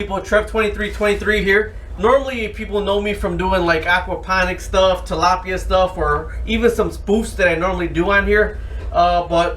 People, Trev2323 here. Normally people know me from doing like aquaponic stuff, tilapia stuff, or even some spoofs that I normally do on here. But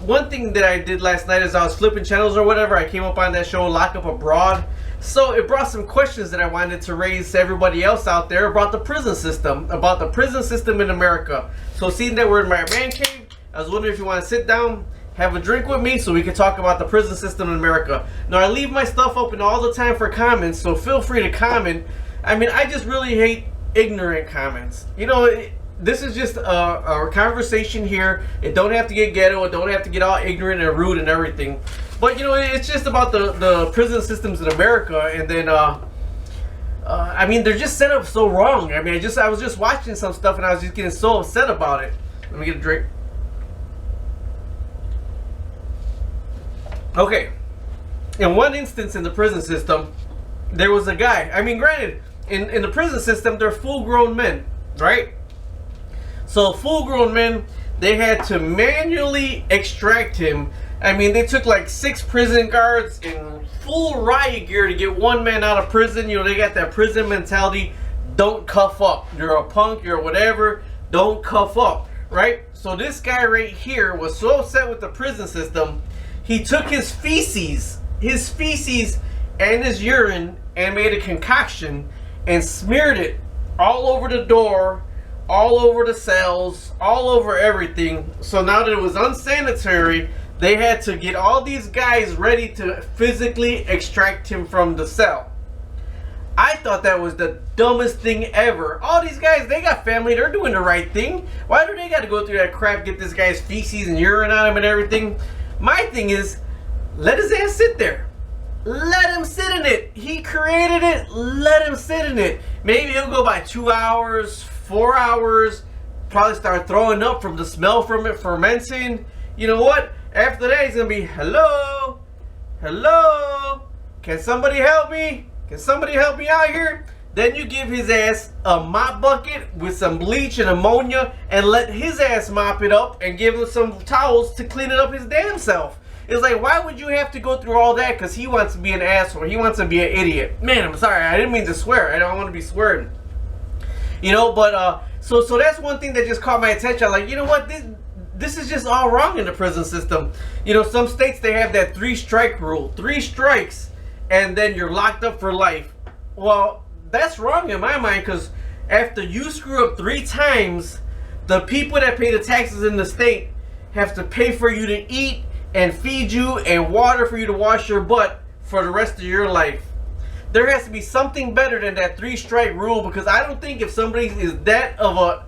one thing that I did last night is I was flipping channels or whatever. I came up on that show, Lock Up Abroad. So it brought some questions that I wanted to raise to everybody else out there about the prison system, in America. So seeing that we're in my man cave, I was wondering if you want to sit down, have a drink with me so we can talk about the prison system in America. Now, I leave my stuff open all the time for comments, so feel free to comment. I mean, I just really hate ignorant comments. You know, this is just a conversation here. It don't have to get ghetto. It don't have to get all ignorant and rude and everything. But, you know, it's just about the prison systems in America. And then, I mean, they're just set up so wrong. I mean, I was just watching some stuff and I was just getting so upset about it. Let me get a drink. Okay, in one instance in the prison system, there was a guy. I mean, granted, in the prison system, they're full-grown men, right? So full-grown men, they had to manually extract him. I mean, they took like 6 prison guards in full riot gear to get one man out of prison. You know, they got that prison mentality. Don't cuff up. You're a punk, you're whatever. Don't cuff up, right? So this guy right here was so upset with the prison system, he took his feces and his urine and made a concoction and smeared it all over the door, all over the cells, all over everything. So now that it was unsanitary, they had to get all these guys ready to physically extract him from the cell. I thought that was the dumbest thing ever. All these guys, they got family, they're doing the right thing. Why do they got to go through that crap, get this guy's feces and urine on him and everything? My thing is, let his ass sit there. Let him sit in it. He created it. Let him sit in it. Maybe he'll go by 2 hours, 4 hours, probably start throwing up from the smell from it fermenting. You know what? After that, he's going to be, hello? Hello? Can somebody help me? Can somebody help me out here? Then you give his ass a mop bucket with some bleach and ammonia and let his ass mop it up and give him some towels to clean it up his damn self. It's like, why would you have to go through all that? Because he wants to be an asshole. He wants to be an idiot. Man, I'm sorry. I didn't mean to swear. I don't want to be swearing. You know, but, so that's one thing that just caught my attention. I'm like, you know what? This is just all wrong in the prison system. You know, some states, they have that 3-strike rule. 3 strikes, and then you're locked up for life. Well, that's wrong in my mind, because after you screw up 3 times, the people that pay the taxes in the state have to pay for you to eat and feed you and water for you to wash your butt for the rest of your life. There has to be something better than that 3-strike rule, because I don't think if somebody is that of a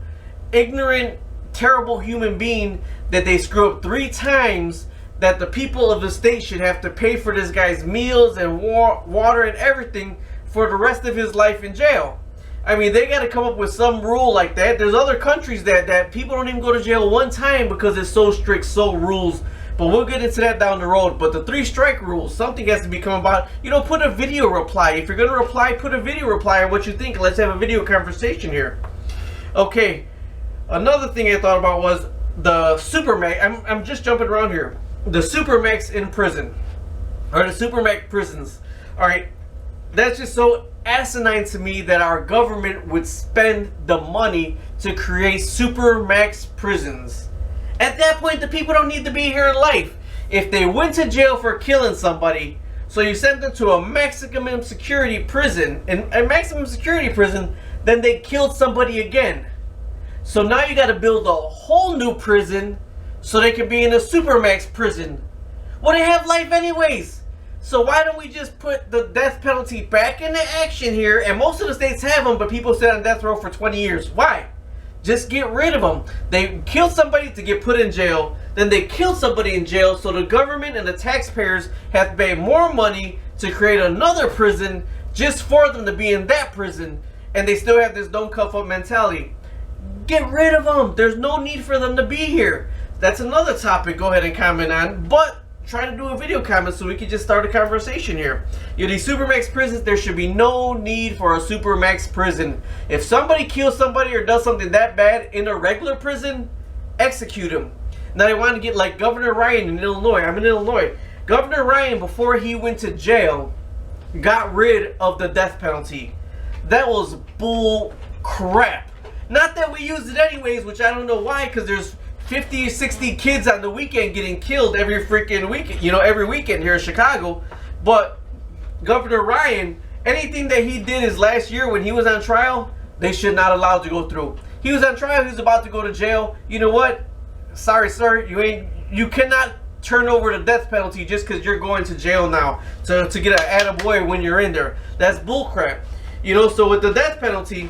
ignorant, terrible human being that they screw up 3 times, that the people of the state should have to pay for this guy's meals and water and everything for the rest of his life in jail. I mean, they got to come up with some rule like that. There's other countries that people don't even go to jail 1 time because it's so strict, so rules. But we'll get into that down the road. But the 3-strike rule, something has to become about. You know, put a video reply. If you're going to reply, put a video reply on what you think. Let's have a video conversation here. Okay. Another thing I thought about was the Supermax. I'm just jumping around here. The Supermax in prison. Or the Supermax prisons. Alright. That's just so asinine to me that our government would spend the money to create Supermax prisons. At that point, the people don't need to be here in life. If they went to jail for killing somebody, so you sent them to a maximum security prison, and a maximum security prison, then they killed somebody again. So now you got to build a whole new prison so they can be in a Supermax prison. Well, they have life anyways. So why don't we just put the death penalty back into action here? And most of the states have them, but people sit on death row for 20 years. Why? Just get rid of them. They killed somebody to get put in jail. Then they killed somebody in jail, so the government and the taxpayers have to pay more money to create another prison just for them to be in that prison. And they still have this don't cuff up mentality. Get rid of them. There's no need for them to be here. That's another topic. Go ahead and comment on. But try to do a video comment so we can just start a conversation here. You know, these Supermax prisons, there should be no need for a Supermax prison. If somebody kills somebody or does something that bad in a regular prison, execute him. Now they want to get like Governor Ryan in Illinois. I'm in Illinois. Governor Ryan, before he went to jail, got rid of the death penalty. That was bull crap. Not that we use it anyways, which I don't know why, because there's 50 or 60 kids on the weekend getting killed every freaking weekend, you know, every weekend here in Chicago. But Governor Ryan, anything that he did his last year when he was on trial, they should not allow to go through. He was on trial, he was about to go to jail. You know what? Sorry, sir, you cannot turn over the death penalty just because you're going to jail now to get an attaboy when you're in there. That's bullcrap. You know, so with the death penalty,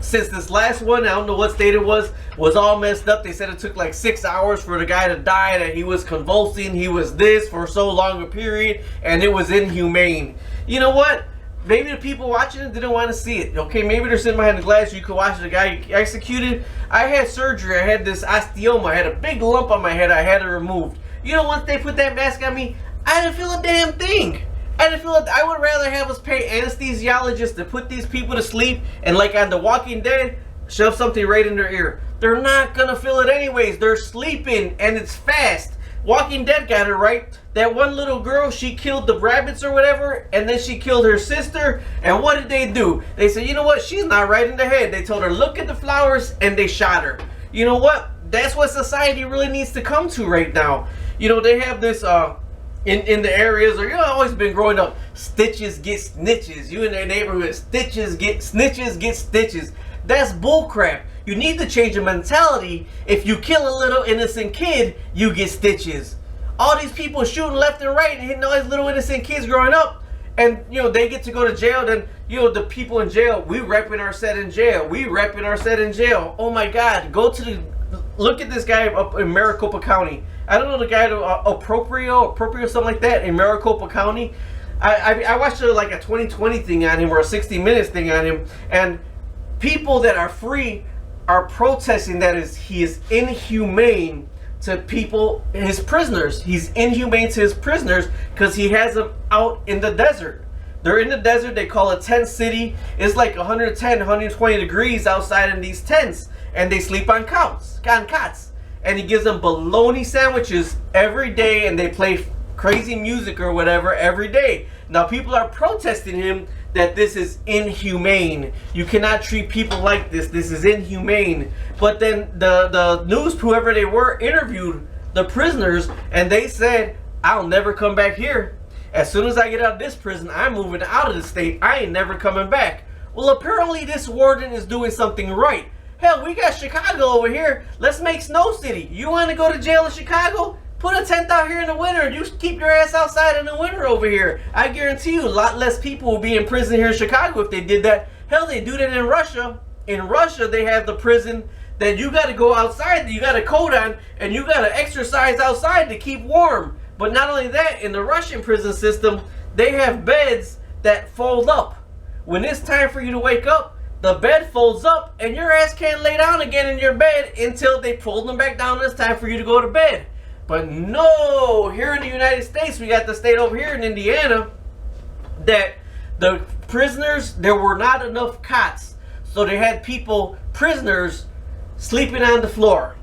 since this last one, I don't know what state it was all messed up. They said it took like 6 hours for the guy to die, that he was convulsing, he was this for so long a period, and it was inhumane. You know what? Maybe the people watching it didn't want to see it. Okay, maybe they're sitting behind the glass, you could watch the guy executed. I had surgery, I had this osteoma, I had a big lump on my head, I had it removed. You know, once they put that mask on me, I didn't feel a damn thing. I didn't feel it. I would rather have us pay anesthesiologists to put these people to sleep and, like on The Walking Dead, shove something right in their ear. They're not gonna feel it anyways. They're sleeping and it's fast. Walking Dead got it right. That one little girl, she killed the rabbits or whatever, and then she killed her sister. And what did they do? They said, you know what? She's not right in the head. They told her, look at the flowers, and they shot her. You know what? That's what society really needs to come to right now. You know, they have this in the areas, or you've always been growing up, stitches get snitches. You in their neighborhood, stitches get snitches get stitches. That's bullcrap. You need to change your mentality. If you kill a little innocent kid, you get stitches. All these people shooting left and right and hitting all these little innocent kids growing up, and you know they get to go to jail. Then you know the people in jail, we repping our set in jail. We repping our set in jail. Oh my God, go to the look at this guy up in Maricopa County. I don't know the guy, Aproprio, something like that, in Maricopa County. I watched like a 2020 thing on him or a 60 Minutes thing on him, and people that are free are protesting that he is inhumane to people, his prisoners. He's inhumane to his prisoners because he has them out in the desert. They're in the desert. They call it tent city. It's like 110, 120 degrees outside in these tents, and they sleep on cots. And he gives them bologna sandwiches every day, and they play crazy music or whatever every day. Now people are protesting him that this is inhumane. You cannot treat people like this. This is inhumane. But then the news, whoever they were, interviewed the prisoners, and they said, I'll never come back here. As soon as I get out of this prison, I'm moving out of the state. I ain't never coming back. Well, apparently this warden is doing something right. Hell, we got Chicago over here. Let's make Snow City. You want to go to jail in Chicago? Put a tent out here in the winter, and you keep your ass outside in the winter over here. I guarantee you a lot less people will be in prison here in Chicago if they did that. Hell, they do that in Russia. In Russia, they have the prison that you got to go outside, you got a coat on, and you got to exercise outside to keep warm. But not only that, in the Russian prison system, they have beds that fold up. When it's time for you to wake up, the bed folds up, and your ass can't lay down again in your bed until they fold them back down and it's time for you to go to bed. But no, here in the United States, we got the state over here in Indiana that the prisoners, there were not enough cots. So they had prisoners sleeping on the floor.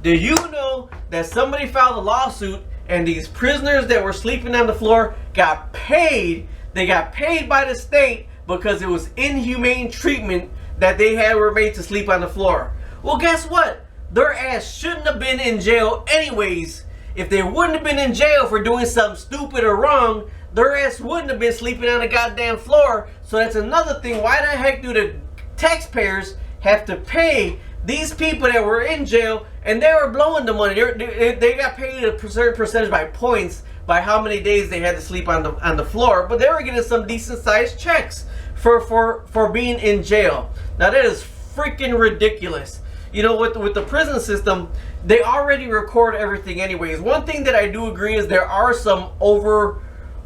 Do you know that somebody filed a lawsuit and these prisoners that were sleeping on the floor got paid? They got paid by the state because it was inhumane treatment that were made to sleep on the floor. Well, guess what? Their ass shouldn't have been in jail anyways. If they wouldn't have been in jail for doing something stupid or wrong, their ass wouldn't have been sleeping on the goddamn floor. So that's another thing. Why the heck do the taxpayers have to pay these people that were in jail and they were blowing the money? They got paid a certain percentage by points by how many days they had to sleep on the floor, but they were getting some decent sized checks for being in jail. Now that is freaking ridiculous. You know, with the prison system, they already record everything anyways. One thing that I do agree is there are some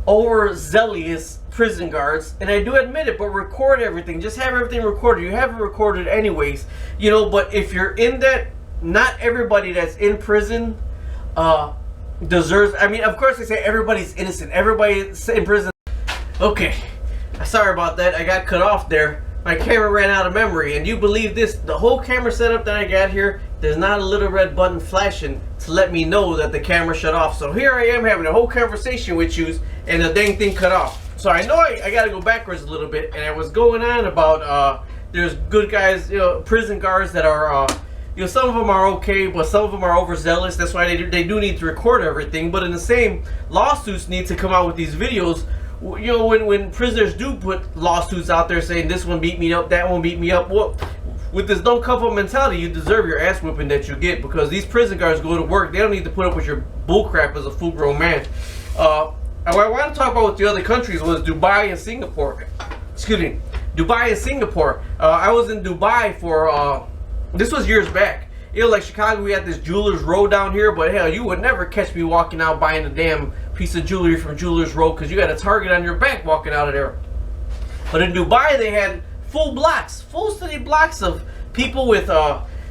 overzealous prison guards, and I do admit it, but record everything. Just have everything recorded. You have it recorded anyways. You know, but if you're in that, not everybody that's in prison deserves, I mean, of course they say everybody's innocent. Everybody's in prison. Okay, sorry about that. I got cut off there. My camera ran out of memory, and you believe this, the whole camera setup that I got here, there's not a little red button flashing to let me know that the camera shut off. So here I am having a whole conversation with you, and the dang thing cut off. So I know I got to go backwards a little bit, and I was going on about there's good guys, prison guards that are, some of them are okay, but some of them are overzealous. That's why they do need to record everything. But in the same, lawsuits need to come out with these videos. When prisoners do put lawsuits out there saying this one beat me up, that one beat me up, well, with this don't cover mentality, you deserve your ass whipping that you get, because these prison guards go to work. They don't need to put up with your bullcrap as a full-grown man. What I want to talk about with the other countries was Dubai and Singapore. Excuse me, Dubai and Singapore. I was in Dubai for, this was years back. Like Chicago, we had this Jewelers Row down here, but hell, you would never catch me walking out buying a damn piece of jewelry from Jewelers Row, because you got a target on your back walking out of there. But in Dubai, they had full blocks, full city blocks of people with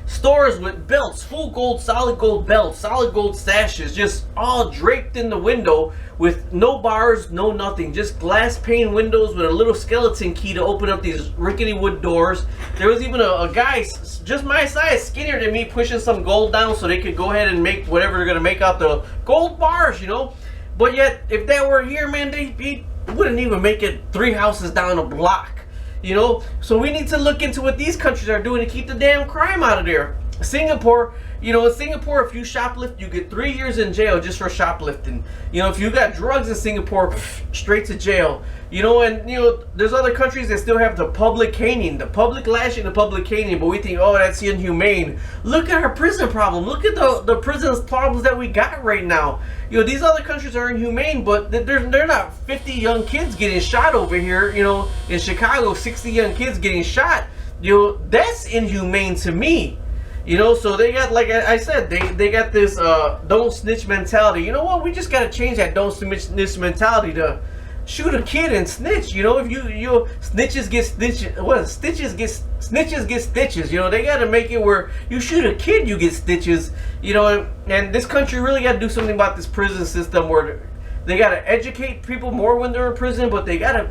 stores with belts, full gold, solid gold belts, solid gold stashes, just all draped in the window with no bars, no nothing, just glass pane windows with a little skeleton key to open up these rickety wood doors. There was even a guy just my size, skinnier than me, pushing some gold down so they could go ahead and make whatever they're gonna make out the gold bars, But yet, if that were here, man, they wouldn't even make it 3 houses down a block. So we need to look into what these countries are doing to keep the damn crime out of there. Singapore, in Singapore, if you shoplift, you get 3 years in jail just for shoplifting. If you got drugs in Singapore, straight to jail. There's other countries that still have the public caning, the public lashing, the public caning, but we think, oh, that's inhumane. Look at our prison problem. Look at the prisons problems that we got right now. These other countries are inhumane, but they're not 50 young kids getting shot over here. In Chicago, 60 young kids getting shot. That's inhumane to me. So they got, like I said, they got this don't snitch mentality. You know what? We just got to change that don't snitch mentality to shoot a kid and snitch. If you snitches get stitches, snitches get stitches. They got to make it where you shoot a kid, you get stitches. And this country really got to do something about this prison system where they got to educate people more when they're in prison, but they got to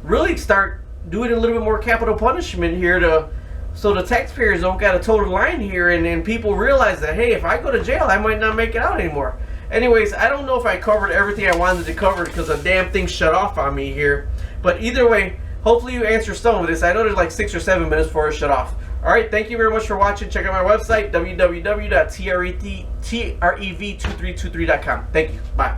really start doing a little bit more capital punishment here so the taxpayers don't got a total line here, and people realize that, hey, if I go to jail, I might not make it out anymore. Anyways, I don't know if I covered everything I wanted to cover because a damn thing shut off on me here. But either way, hopefully you answer some of this. I know there's like 6 or 7 minutes before it shut off. Alright, thank you very much for watching. Check out my website, www.trev2323.com. Thank you. Bye.